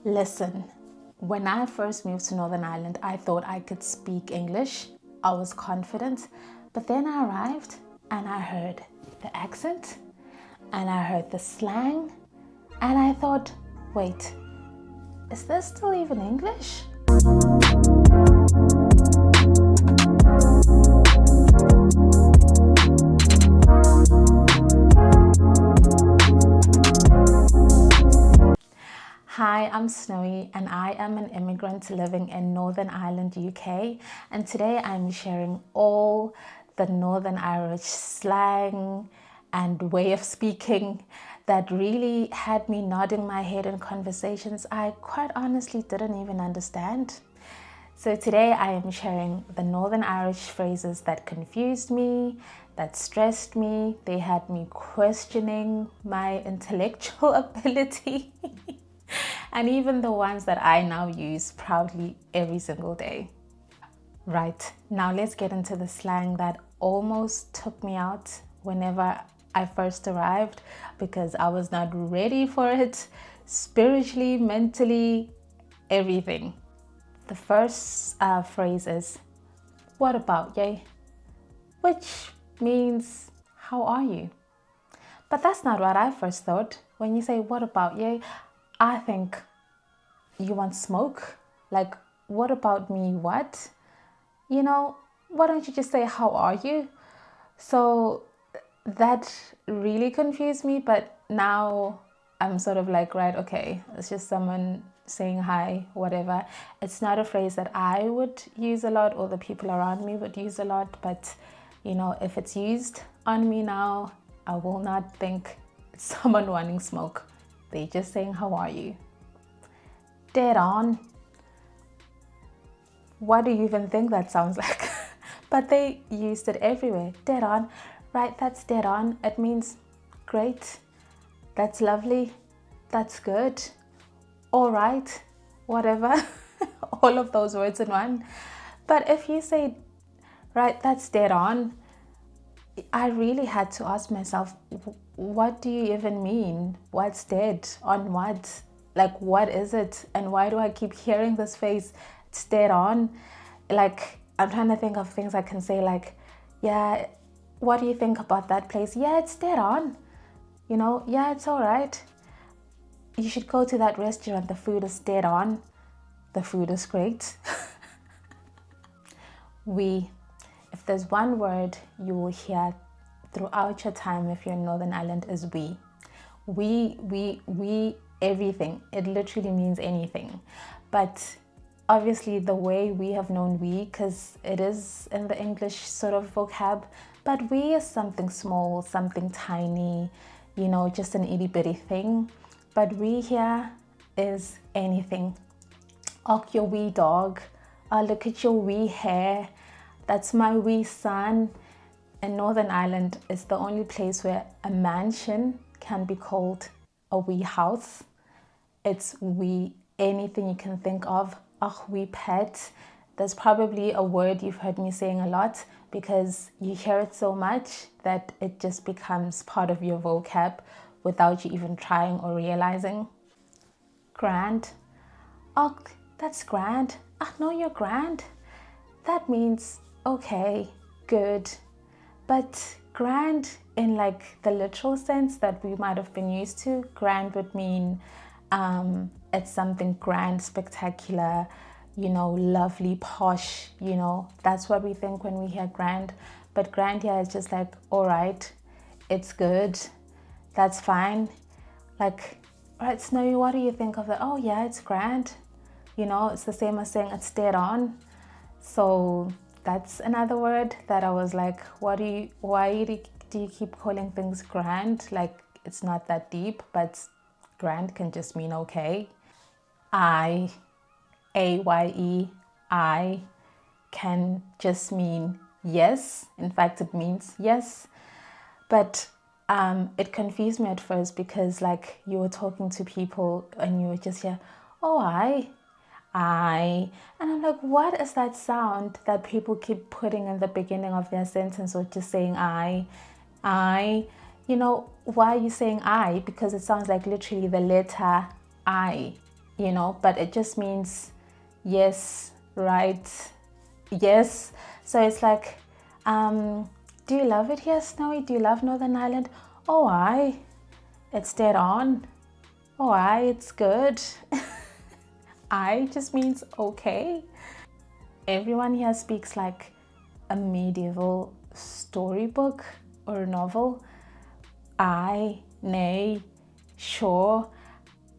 Listen, when I first moved to Northern Ireland, I thought I could speak English. I was confident, but then I arrived and I heard the accent and I heard the slang and I thought, wait, is this still even English? Hi, I'm Snowy and I am an immigrant living in Northern Ireland, UK, and today I'm sharing all the Northern Irish slang and way of speaking that really had me nodding my head in conversations I quite honestly didn't even understand. So today I am sharing the Northern Irish phrases that confused me, that stressed me, they had me questioning my intellectual ability. And even the ones that I now use proudly every single day. Right, now let's get into the slang that almost took me out whenever I first arrived because I was not ready for it spiritually, mentally, everything. The first phrase is, what about you? Which means, how are you? But that's not what I first thought. When you say, what about you? I think, you want smoke? Like, what about me? What? You know, why don't you just say, how are you? So that really confused me, but now I'm sort of like, right, okay, it's just someone saying hi, whatever. It's not a phrase that I would use a lot or the people around me would use a lot, but you know, if it's used on me now, I will not think it's someone wanting smoke. They're just saying, how are you? Dead on. What do you even think that sounds like? But they used it everywhere. Dead on. Right, that's dead on. It means great. That's lovely. That's good. All right. Whatever. All of those words in one. But if you say, right, that's dead on, I really had to ask myself, what do you even mean? What's dead? On what? Like, what is it? And why do I keep hearing this phrase, it's dead on? Like, I'm trying to think of things I can say, like, yeah, what do you think about that place? Yeah, it's dead on. You know, yeah, it's all right. You should go to that restaurant. The food is dead on. The food is great. If there's one word you will hear throughout your time if you're in Northern Ireland is we. We, everything. It literally means anything. But obviously the way we have known we, because it is in the English sort of vocab, but we is something small, something tiny, you know, just an itty bitty thing. But we here is anything. Oh, your wee dog. Oh, look at your wee hair. That's my wee son. In Northern Ireland, it's the only place where a mansion can be called a wee house. It's wee, anything you can think of. Oh, wee pet. There's probably a word you've heard me saying a lot because you hear it so much that it just becomes part of your vocab without you even trying or realizing. Grand. Oh, that's grand. Oh, no, you're grand. That means okay, good. But grand in like the literal sense that we might have been used to, grand would mean it's something grand, spectacular, you know, lovely, posh, you know, that's what we think when we hear grand. But grand here is just like, all right, it's good, that's fine. Like, right, Snowy, what do you think of that? Oh yeah, it's grand. You know, it's the same as saying it's dead on. So that's another word that I was like, why do you keep calling things grand? Like, it's not that deep, but grand can just mean okay. I, A-Y-E, I can just mean yes. In fact, it means yes. But it confused me at first because like you were talking to people and you would just hear, oh, I. And I'm like, what is that sound that people keep putting in the beginning of their sentence or just saying I, you know, why are you saying I? Because it sounds like literally the letter I. but it just means yes, right, yes. So it's like, do you love it here, Snowy? Do you love Northern Ireland? Oh, aye, it's dead on. Oh, aye, it's good. Aye just means okay. Everyone here speaks like a medieval storybook or a novel. Aye, nay, sure.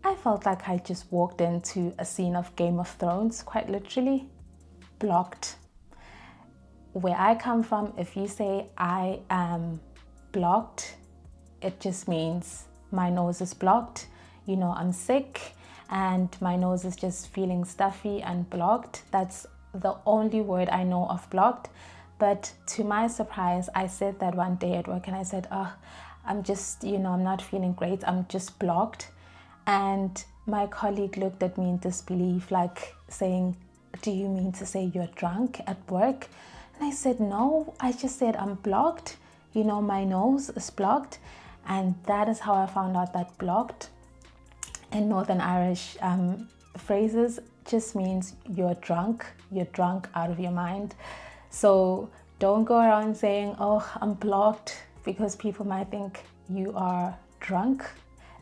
I felt like I just walked into a scene of Game of Thrones, quite literally. Blocked. Where I come from, if you say I am blocked, it just means my nose is blocked. I'm sick and my nose is just feeling stuffy and blocked. That's the only word I know of blocked. But to my surprise, I said that one day at work and I said, oh, I'm just, I'm not feeling great. I'm just blocked. And my colleague looked at me in disbelief, like saying, do you mean to say you're drunk at work? And I said, no, I just said I'm blocked. My nose is blocked. And that is how I found out that blocked in Northern Irish phrases just means you're drunk out of your mind. So don't go around saying, oh, I'm blocked, because people might think you are drunk.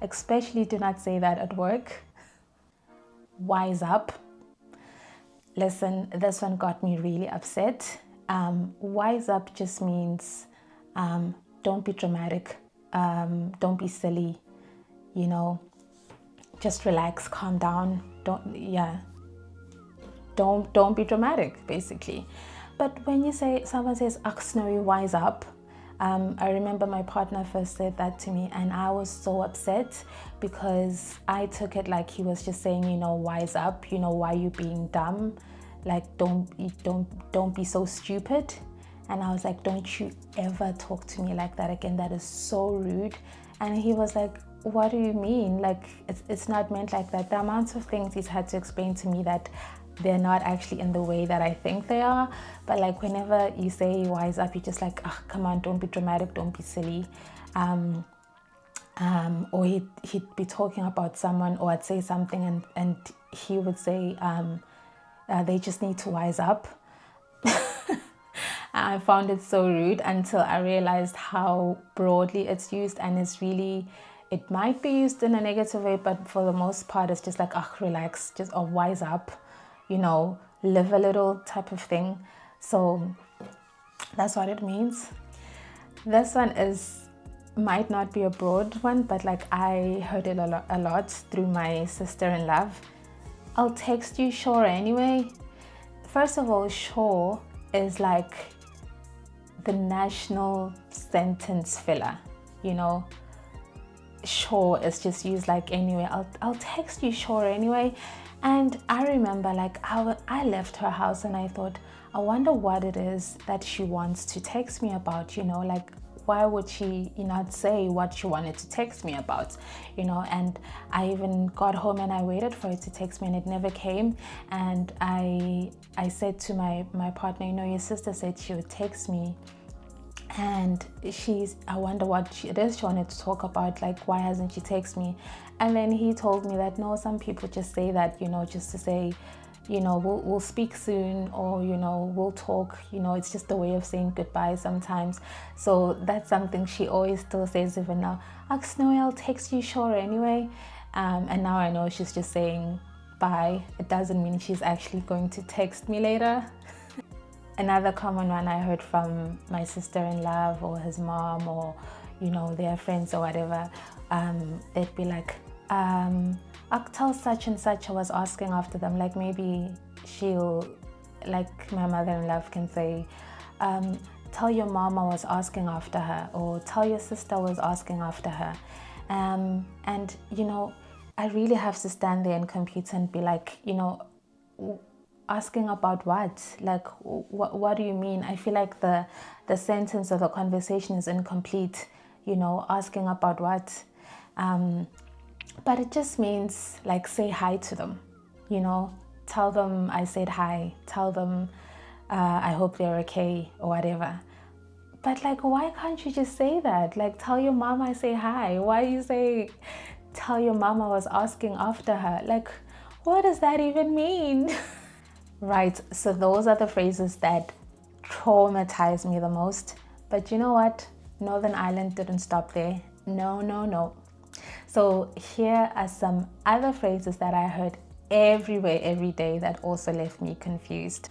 Especially do not say that at work. Wise up. Listen, this one got me really upset. Wise up just means don't be dramatic, don't be silly, just relax, calm down. Don't be dramatic, basically. But when someone says, "Ach, Snowy, wise up," I remember my partner first said that to me, and I was so upset because I took it like he was just saying, wise up. Why you being dumb? Like don't be so stupid. And I was like, don't you ever talk to me like that again. That is so rude. And he was like, what do you mean? Like, it's not meant like that. The amounts of things he's had to explain to me that they're not actually in the way that I think they are. But like, whenever you say wise up, you're just like, oh, come on, don't be dramatic, don't be silly. Or he'd be talking about someone, or I'd say something and he would say, they just need to wise up. I found it so rude until I realized how broadly it's used, and it might be used in a negative way, but for the most part, it's just like, relax, just wise up, live a little type of thing. So that's what it means. This one might not be a broad one, but like I heard it a lot through my sister-in-law. I'll text you sure anyway. First of all, sure is like the national sentence filler, Sure is just used like anyway. I'll text you sure anyway. And I remember like I left her house and I thought, I wonder what it is that she wants to text me about, like why would she not say what she wanted to text me about, and I even got home and I waited for it to text me and it never came. And I said to my partner, your sister said she would text me, and I wonder what it is she wanted to talk about, like why hasn't she texted me? And then he told me that no, some people just say that, just to say, we'll speak soon, or we'll talk, it's just a way of saying goodbye sometimes. So that's something she always still says even now. Snowy, I'll text you sure anyway. And now I know she's just saying bye. It doesn't mean she's actually going to text me later. Another common one I heard from my sister-in-law or his mom, or their friends or whatever, they'd be like, I'll tell such and such I was asking after them. Like maybe she'll, like my mother-in-law can say, tell your mom I was asking after her, or tell your sister I was asking after her. And I really have to stand there and compute and be like, asking about what? Like, what do you mean? I feel like the sentence or the conversation is incomplete, asking about what? But it just means like say hi to them, tell them I said hi, tell them I hope they're okay or whatever. But like, why can't you just say that? Like, tell your mom I say hi. Why you say, tell your mom I was asking after her? Like, What does that even mean? Right, so those are the phrases that traumatize me the most. But you know what? Northern Ireland didn't stop there. No, no, no. So here are some other phrases that I heard everywhere, every day that also left me confused.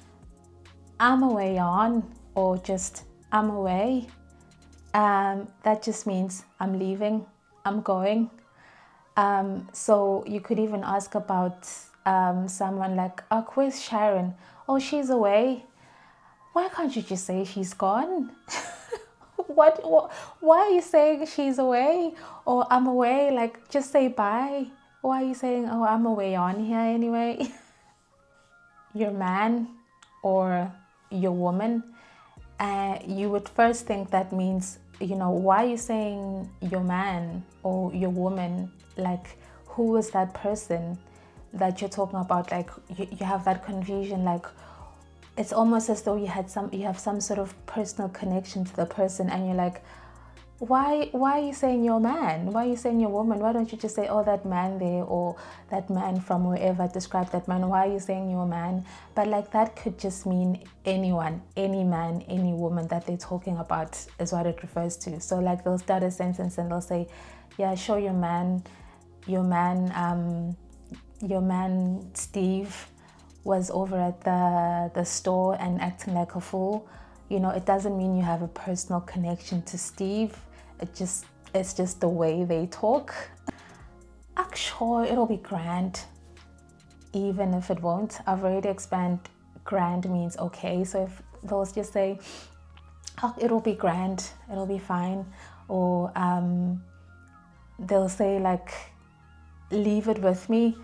I'm away on, or just I'm away. That just means I'm leaving, I'm going. So you could even ask about someone like, oh, where's Sharon? Oh, she's away. Why can't you just say she's gone? what? Why are you saying she's away or I'm away? Like, just say bye. Why are you saying, oh, I'm away on here anyway? Your man or your woman, you would first think that means, why are you saying your man or your woman? Like, who is that person that you're talking about? Like, you have that confusion, like, it's almost as though you have some sort of personal connection to the person, and you're like, why are you saying your man? Why are you saying your woman? Why don't you just say, oh, that man there, or that man from wherever, describe that man? Why are you saying your man? But like, that could just mean anyone, any man, any woman that they're talking about is what it refers to. So like, they'll start a sentence and they'll say, yeah, sure, your man Steve was over at the store and acting like a fool. It doesn't mean you have a personal connection to Steve. It's just the way they talk. Sure, it'll be grand, even if it won't. I've already expanded. Grand means okay. So if they'll just say, oh, it'll be grand, it'll be fine. Or they'll say like, leave it with me.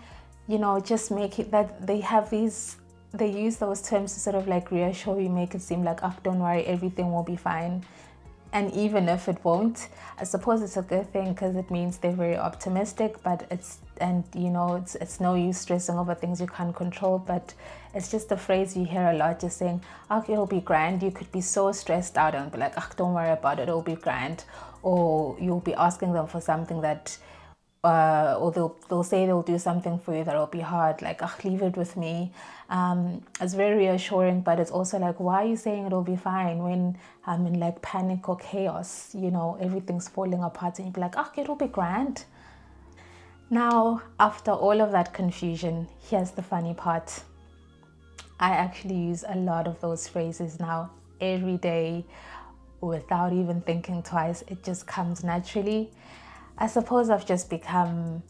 Just make it that they use those terms to sort of like reassure you, make it seem like, oh, don't worry, everything will be fine. And even if it won't, I suppose it's a good thing, because it means they're very optimistic. But it's no use stressing over things you can't control. But it's just a phrase you hear a lot, just saying, oh, it'll be grand. You could be so stressed out and be like, oh, don't worry about it, it'll be grand. Or you'll be asking them for something that or they'll say they'll do something for you that'll be hard, like, oh, leave it with me. It's very reassuring, but it's also like, why are you saying it'll be fine when I'm in like panic or chaos? Everything's falling apart, and you'd be like, oh, it'll be grand. Now, after all of that confusion, here's the funny part. I actually use a lot of those phrases now every day without even thinking twice. It just comes naturally. I suppose I've just become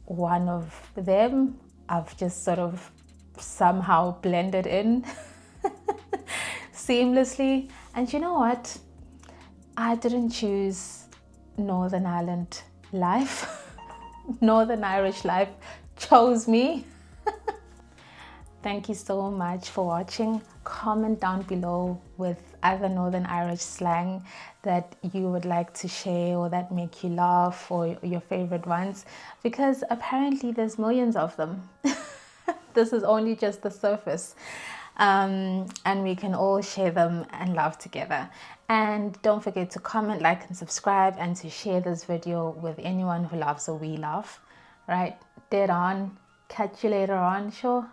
one of them. I've just sort of somehow blended in seamlessly. And you know what? I didn't choose Northern Ireland life. Northern Irish life chose me. Thank you so much for watching. Comment down below with other Northern Irish slang that you would like to share, or that make you laugh, or your favorite ones, because apparently there's millions of them. This is only just the surface. And we can all share them and laugh together. And don't forget to comment, like, and subscribe, and to share this video with anyone who loves a wee laugh. Right, dead on. Catch you later on, sure.